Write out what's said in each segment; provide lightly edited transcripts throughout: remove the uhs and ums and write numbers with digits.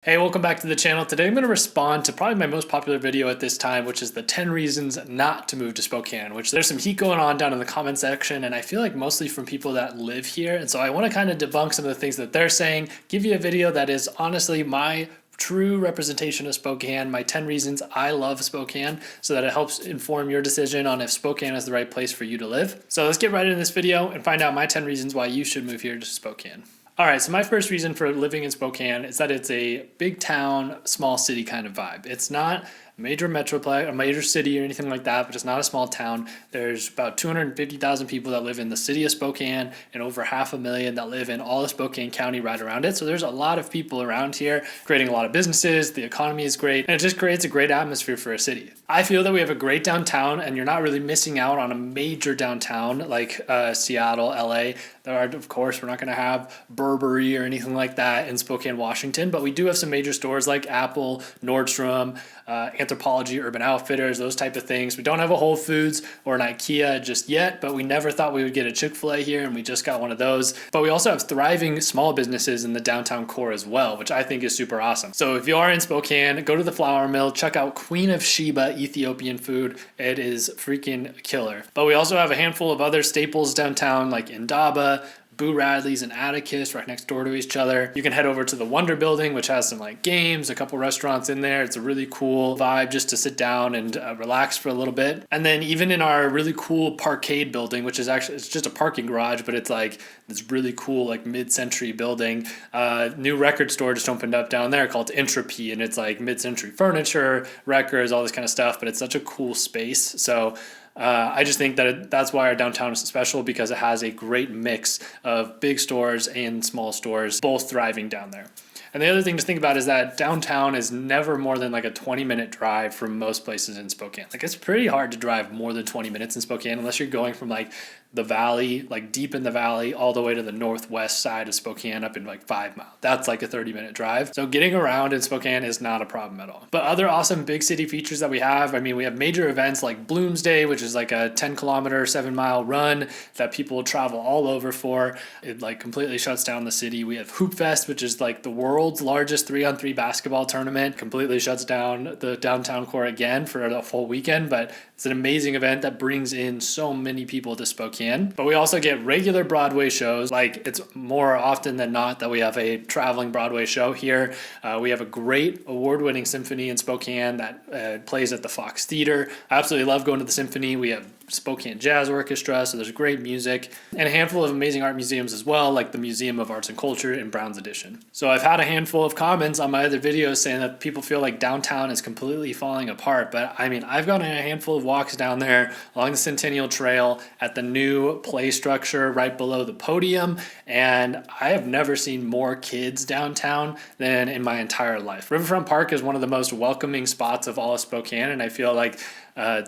Hey, welcome back to the channel. Today I'm going to respond to probably my most popular video at this time, which is the 10 reasons not to move to Spokane, which there's some heat going on down in the comment section, and I feel like mostly from people that live here. And so I want to kind of debunk some of the things that they're saying, give you a video that is honestly my true representation of Spokane, my 10 reasons I love Spokane, so that it helps inform your decision on if Spokane is the right place for you to live. So let's get right into this video and find out my 10 reasons why you should move here to Spokane. All right, so my first reason for living in Spokane is that it's a big town, small city kind of vibe. It's not a major metroplex, a major city or anything like that, but it's not a small town. There's about 250,000 people that live in the city of Spokane and over 500,000 that live in all of Spokane County right around it. So there's a lot of people around here creating a lot of businesses. The economy is great, and it just creates a great atmosphere for a city. I feel that we have a great downtown, and you're not really missing out on a major downtown like Seattle, LA. There are, of course, we're not going to have Burberry or anything like that in Spokane, Washington, but we do have some major stores like Apple, Nordstrom, Anthropologie, Urban Outfitters, those type of things. We don't have a Whole Foods or an IKEA just yet, but we never thought we would get a Chick-fil-A here, and we just got one of those. But we also have thriving small businesses in the downtown core as well, which I think is super awesome. So if you are in Spokane, go to the Flour Mill, check out Queen of Sheba Ethiopian food. It is freaking killer. But we also have a handful of other staples downtown like Indaba, Boo Radley's and Atticus right next door to each other. You can head over to the Wonder Building, which has some like games, a couple restaurants in there. It's a really cool vibe just to sit down and relax for a little bit. And then even in our really cool Parkade building, which is actually, it's just a parking garage, but it's like this really cool like mid-century building. New record store just opened up down there called Entropy, and it's like mid-century furniture, records, all this kind of stuff, but it's such a cool space. So I just think that that's why our downtown is special, because it has a great mix of big stores and small stores, both thriving down there. And the other thing to think about is that downtown is never more than like a 20-minute drive from most places in Spokane. Like it's pretty hard to drive more than 20 minutes in Spokane unless you're going from like the valley, like deep in the valley, all the way to the northwest side of Spokane up in like 5 miles. That's like a 30-minute drive. So getting around in Spokane is not a problem at all. But other awesome big city features that we have, I mean, we have major events like Bloomsday, which is like a 10-kilometer, 7-mile run that people travel all over for. It like completely shuts down the city. We have Hoop Fest, which is like the world's largest 3-on-3 basketball tournament. Completely shuts down the downtown core again for a full weekend, but it's an amazing event that brings in so many people to Spokane. But we also get regular Broadway shows. Like it's more often than not that we have a traveling Broadway show here. We have a great award-winning symphony in Spokane that plays at the Fox Theater. I absolutely love going to the symphony. We have Spokane Jazz Orchestra, so there's great music, and a handful of amazing art museums as well, like the Museum of Arts and Culture in Brown's Addition. So I've had a handful of comments on my other videos saying that people feel like downtown is completely falling apart, but I mean, I've gotten a handful of walks down there along the Centennial Trail at the new play structure right below the podium, and I have never seen more kids downtown than in my entire life. Riverfront Park is one of the most welcoming spots of all of Spokane, and I feel like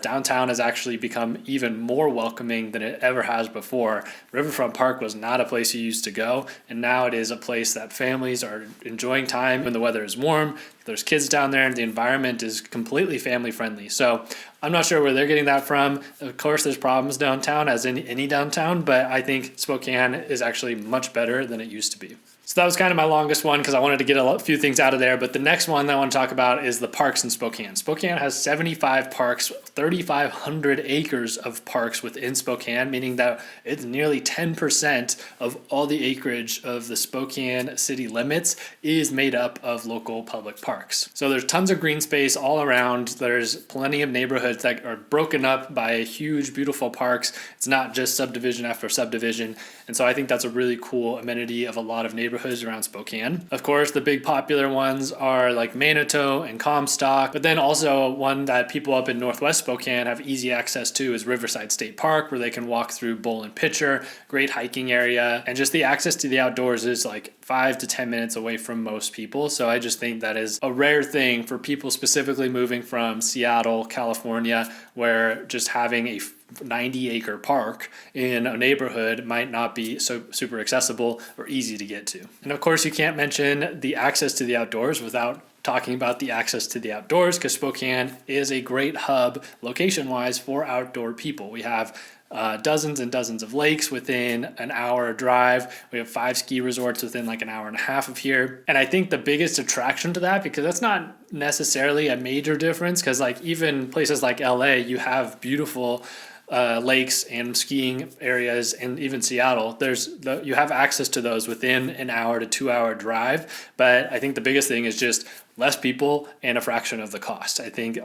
downtown has actually become even more welcoming than it ever has before. Riverfront Park was not a place you used to go, and now it is a place that families are enjoying time when the weather is warm. There's kids down there, and the environment is completely family friendly. So I'm not sure where they're getting that from. Of course, there's problems downtown, as in any downtown, but I think Spokane is actually much better than it used to be. So that was kind of my longest one because I wanted to get a few things out of there. But the next one that I want to talk about is the parks in Spokane. Spokane has 75 parks, 3,500 acres of parks within Spokane, meaning that it's nearly 10% of all the acreage of the Spokane city limits is made up of local public parks. So there's tons of green space all around. There's plenty of neighborhoods that are broken up by huge, beautiful parks. It's not just subdivision after subdivision. And so I think that's a really cool amenity of a lot of neighborhoods around Spokane. Of course, the big popular ones are like Manitou and Comstock, but then also one that people up in Northwest Spokane have easy access to is Riverside State Park, where they can walk through Bowl and Pitcher, great hiking area, and just the access to the outdoors is like 5 to 10 minutes away from most people. So I just think that is a rare thing for people specifically moving from Seattle, California, where just having a 90-acre park in a neighborhood might not be so super accessible or easy to get to. And of course, you can't mention the access to the outdoors without talking about the access to the outdoors, because Spokane is a great hub location-wise for outdoor people. We have dozens and dozens of lakes within an hour drive. We have 5 ski resorts within like an hour and a half of here. And I think the biggest attraction to that, because that's not necessarily a major difference, because like even places like LA, you have beautiful lakes and skiing areas, and even Seattle, you have access to those within an hour to 2 hour drive. But I think the biggest thing is just less people and a fraction of the cost. I think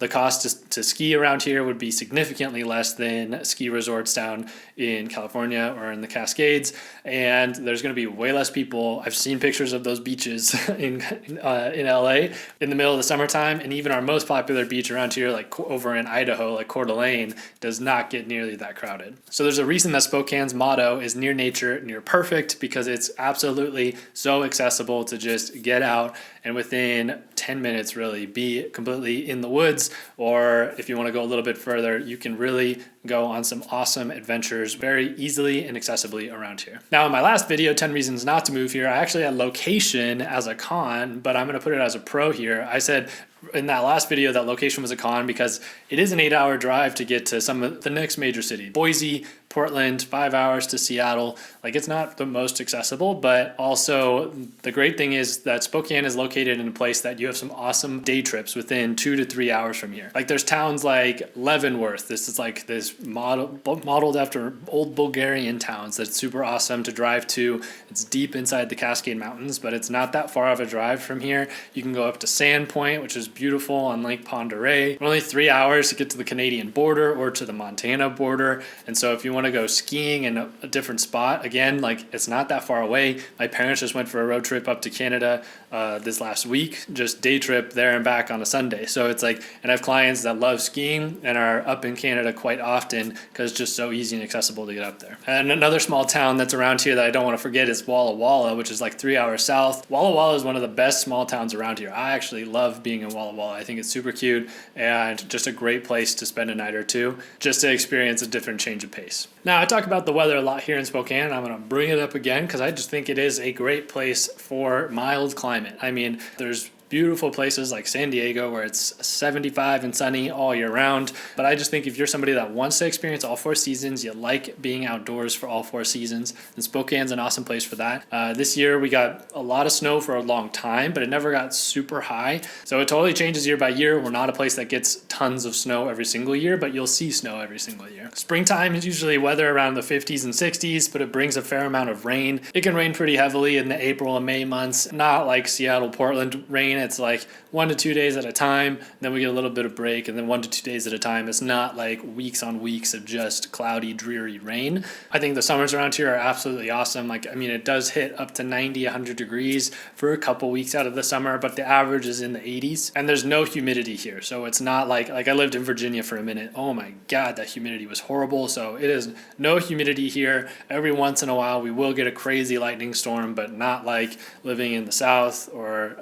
the cost to ski around here would be significantly less than ski resorts down in California or in the Cascades, and there's going to be way less people. I've seen pictures of those beaches in LA in the middle of the summertime, and even our most popular beach around here, like over in Idaho, like Coeur d'Alene, does not get nearly that crowded. So there's a reason that Spokane's motto is near nature, near perfect, because it's absolutely so accessible to just get out and within 10 minutes really be completely in the woods. Or if you want to go a little bit further, you can really go on some awesome adventures very easily and accessibly around here. Now, in my last video, 10 reasons not to move here, I actually had location as a con, but I'm going to put it as a pro here. I said in that last video that location was a con because it is an 8-hour drive to get to some of the next major city. Boise, Portland, 5 hours to Seattle. Like, it's not the most accessible, but also the great thing is that Spokane is located in a place that you have some awesome day trips within 2 to 3 hours from here. Like, there's towns like Leavenworth. This is like this modeled after old Bulgarian towns that's super awesome to drive to. It's deep inside the Cascade Mountains, but it's not that far of a drive from here. You can go up to Sandpoint, which is beautiful on Lake Pend Oreille. Only 3 hours to get to the Canadian border or to the Montana border. And so if you want to go skiing in a different spot, again, like, it's not that far away. My parents just went for a road trip up to Canada this last week, just day trip there and back on a Sunday. So it's like, and I have clients that love skiing and are up in Canada quite often because it's just so easy and accessible to get up there. And another small town that's around here that I don't want to forget is Walla Walla, which is like 3 hours south. Walla Walla is one of the best small towns around here. I actually love being in Walla Walla. I think it's super cute and just a great place to spend a night or two just to experience a different change of pace. Now, I talk about the weather a lot here in Spokane, and I'm going to bring it up again because I just think it is a great place for mild climate. I mean, there's beautiful places like San Diego where it's 75 and sunny all year round. But I just think if you're somebody that wants to experience all 4 seasons, you like being outdoors for all 4 seasons, then Spokane's an awesome place for that. This year we got a lot of snow for a long time, but it never got super high. So it totally changes year by year. We're not a place that gets tons of snow every single year, but you'll see snow every single year. Springtime is usually weather around the 50s and 60s, but it brings a fair amount of rain. It can rain pretty heavily in the April and May months, not like Seattle, Portland rain. It's like 1 to 2 days at a time, then we get a little bit of break, and then 1 to 2 days at a time. It's not like weeks on weeks of just cloudy, dreary rain. I think the summers around here are absolutely awesome. Like, I mean, it does hit up to 90, 100 degrees for a couple weeks out of the summer, but the average is in the 80s, and there's no humidity here. So it's not like I lived in Virginia for a minute. Oh my God, that humidity was horrible. So it is no humidity here. Every once in a while, we will get a crazy lightning storm, but not like living in the South or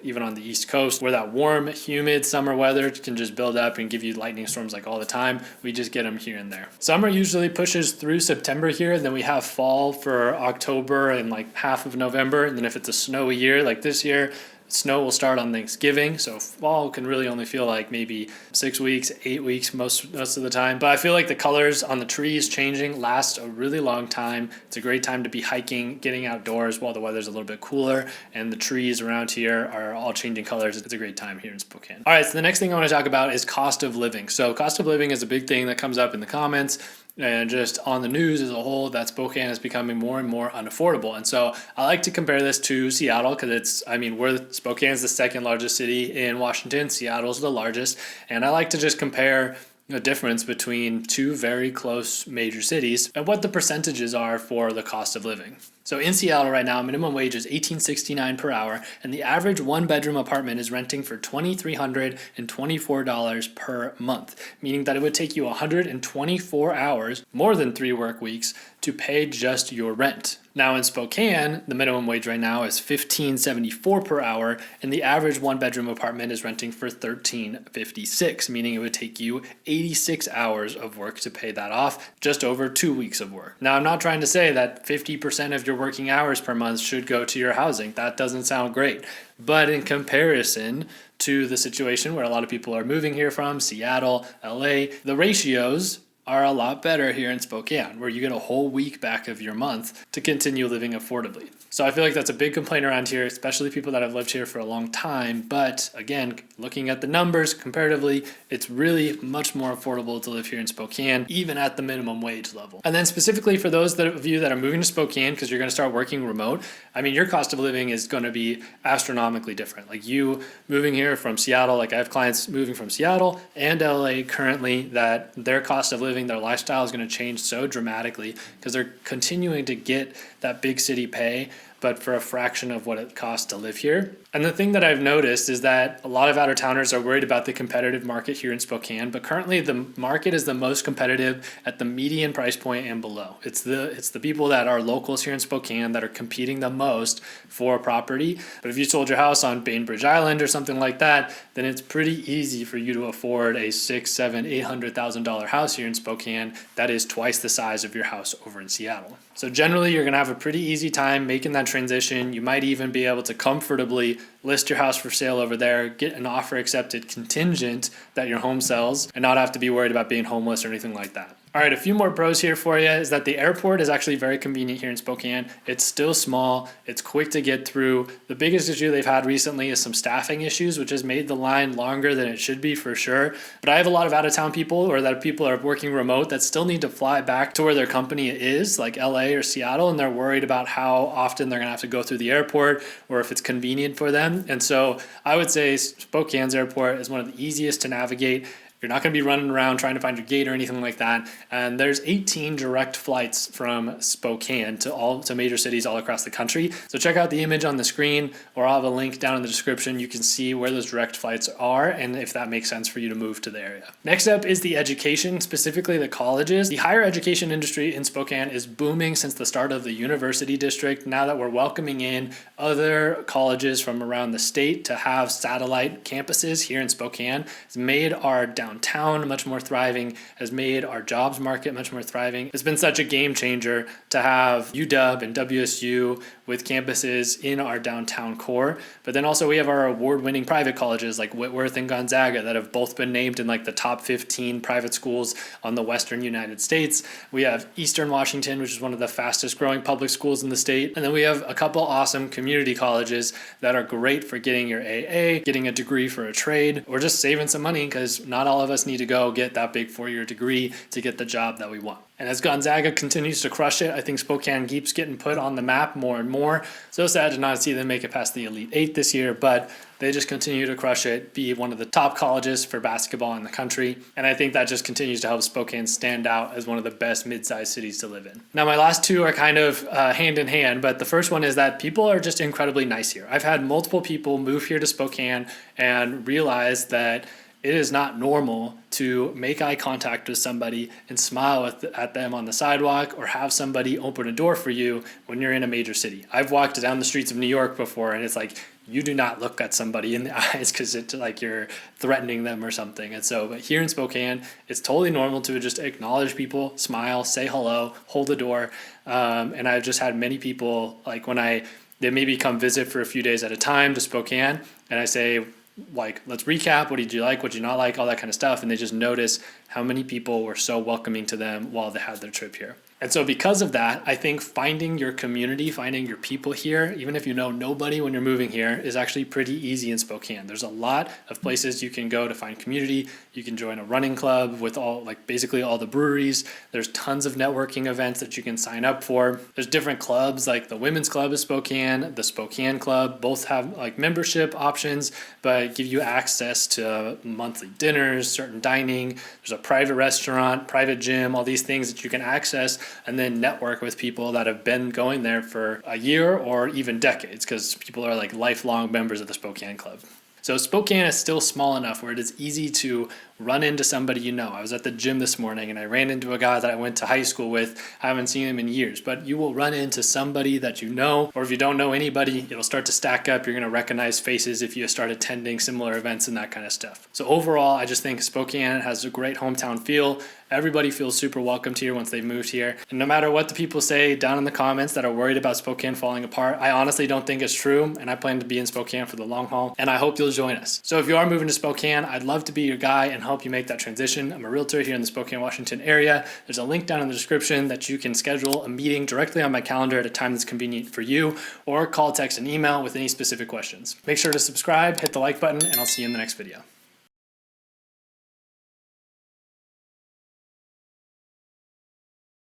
even on the East Coast where that warm, humid summer weather can just build up and give you lightning storms like all the time. We just get them here and there. Summer usually pushes through September here, and then we have fall for October and like half of November. And then if it's a snowy year like this year, snow will start on Thanksgiving, so fall can really only feel like maybe 6 weeks, 8 weeks most of the time. But I feel like the colors on the trees changing last a really long time. It's a great time to be hiking, getting outdoors while the weather's a little bit cooler, and the trees around here are all changing colors. It's a great time here in Spokane. All right, so the next thing I want to talk about is cost of living. So cost of living is a big thing that comes up in the comments and just on the news as a whole, that Spokane is becoming more and more unaffordable. And so I like to compare this to Seattle because Spokane is the second largest city in Washington. Seattle's the largest. And I like to just compare the difference between 2 very close major cities and what the percentages are for the cost of living. So in Seattle right now, minimum wage is $18.69 per hour, and the average 1-bedroom apartment is renting for $2,324 per month, meaning that it would take you 124 hours, more than 3 work weeks, to pay just your rent. Now in Spokane, the minimum wage right now is $15.74 per hour, and the average 1-bedroom apartment is renting for $13.56, meaning it would take you 86 hours of work to pay that off, just over 2 weeks of work. Now I'm not trying to say that 50% of your working hours per month should go to your housing. That doesn't sound great. But in comparison to the situation where a lot of people are moving here from, Seattle, LA, the ratios are a lot better here in Spokane, where you get a whole week back of your month to continue living affordably. So I feel like that's a big complaint around here, especially people that have lived here for a long time. But again, looking at the numbers comparatively, it's really much more affordable to live here in Spokane, even at the minimum wage level. And then specifically for those of you that are moving to Spokane because you're going to start working remote, I mean, your cost of living is going to be astronomically different. Like you moving here from Seattle, like I have clients moving from Seattle and LA currently, that their cost of living, their lifestyle is going to change so dramatically because they're continuing to get that big city pay, but for a fraction of what it costs to live here. And the thing that I've noticed is that a lot of out-of-towners are worried about the competitive market here in Spokane, but currently the market is the most competitive at the median price point and below. It's the people that are locals here in Spokane that are competing the most for property. But if you sold your house on Bainbridge Island or something like that, then it's pretty easy for you to afford a $600,000, $700,000, $800,000 house here in Spokane that is twice the size of your house over in Seattle. So generally, you're going to have a pretty easy time making that transition. You might even be able to comfortably list your house for sale over there, get an offer accepted contingent that your home sells, and not have to be worried about being homeless or anything like that. All right, a few more pros here for you is that the airport is actually very convenient here in Spokane. It's still small. It's quick to get through. The biggest issue they've had recently is some staffing issues, which has made the line longer than it should be for sure. But I have a lot of out-of-town people or that people are working remote that still need to fly back to where their company is, like LA or Seattle, and they're worried about how often they're going to have to go through the airport or if it's convenient for them. And so I would say Spokane's airport is one of the easiest to navigate. You're not going to be running around trying to find your gate or anything like that. And there's 18 direct flights from Spokane to major cities all across the country. So check out the image on the screen, or I'll have a link down in the description. You can see where those direct flights are and if that makes sense for you to move to the area. Next up is the education, specifically the colleges. The higher education industry in Spokane is booming since the start of the university district. Now that we're welcoming in other colleges from around the state to have satellite campuses here in Spokane, it's made our downtown much more thriving, has made our jobs market much more thriving. It's been such a game changer to have UW and WSU with campuses in our downtown core. But then also we have our award-winning private colleges like Whitworth and Gonzaga that have both been named in like the top 15 private schools on the Western United States. We have Eastern Washington, which is one of the fastest growing public schools in the state. And then we have a couple awesome community colleges that are great for getting your AA, getting a degree for a trade, or just saving some money because not all of us need to go get that big 4-year degree to get the job that we want. And as Gonzaga continues to crush it, I think Spokane keeps getting put on the map more and more. So sad to not see them make it past the Elite Eight this year, but they just continue to crush it, be one of the top colleges for basketball in the country. And I think that just continues to help Spokane stand out as one of the best mid-sized cities to live in. Now, my last two are kind of hand in hand, but the first one is that people are just incredibly nice here. I've had multiple people move here to Spokane and realize that it is not normal to make eye contact with somebody and smile at them on the sidewalk or have somebody open a door for you when you're in a major city. I've walked down the streets of New York before and it's like, you do not look at somebody in the eyes because it's like you're threatening them or something. And so, but here in Spokane, it's totally normal to just acknowledge people, smile, say hello, hold the door. And I've just had many people, like they maybe come visit for a few days at a time to Spokane, and I say, like, let's recap. What did you like? What did you not like? All that kind of stuff. And they just notice how many people were so welcoming to them while they had their trip here. And so because of that, I think finding your community, finding your people here, even if you know nobody when you're moving here, is actually pretty easy in Spokane. There's a lot of places you can go to find community. You can join a running club with basically all the breweries. There's tons of networking events that you can sign up for. There's different clubs like the Women's Club of Spokane, the Spokane Club. Both have like membership options, but give you access to monthly dinners, certain dining. There's a private restaurant, private gym, all these things that you can access and then network with people that have been going there for a year or even decades, because people are like lifelong members of the Spokane Club. So Spokane is still small enough where it is easy to run into somebody you know. I was at the gym this morning and I ran into a guy that I went to high school with. I haven't seen him in years, but you will run into somebody that you know, or if you don't know anybody, it'll start to stack up. You're going to recognize faces if you start attending similar events and that kind of stuff. So overall, I just think Spokane has a great hometown feel. Everybody feels super welcomed here once they've moved here. And no matter what the people say down in the comments that are worried about Spokane falling apart, I honestly don't think it's true. And I plan to be in Spokane for the long haul. And I hope you'll join us. So if you are moving to Spokane, I'd love to be your guy and help you make that transition. I'm a realtor here in the Spokane, Washington area. There's a link down in the description that you can schedule a meeting directly on my calendar at a time that's convenient for you, or call, text, and email with any specific questions. Make sure to subscribe, hit the like button, and I'll see you in the next video.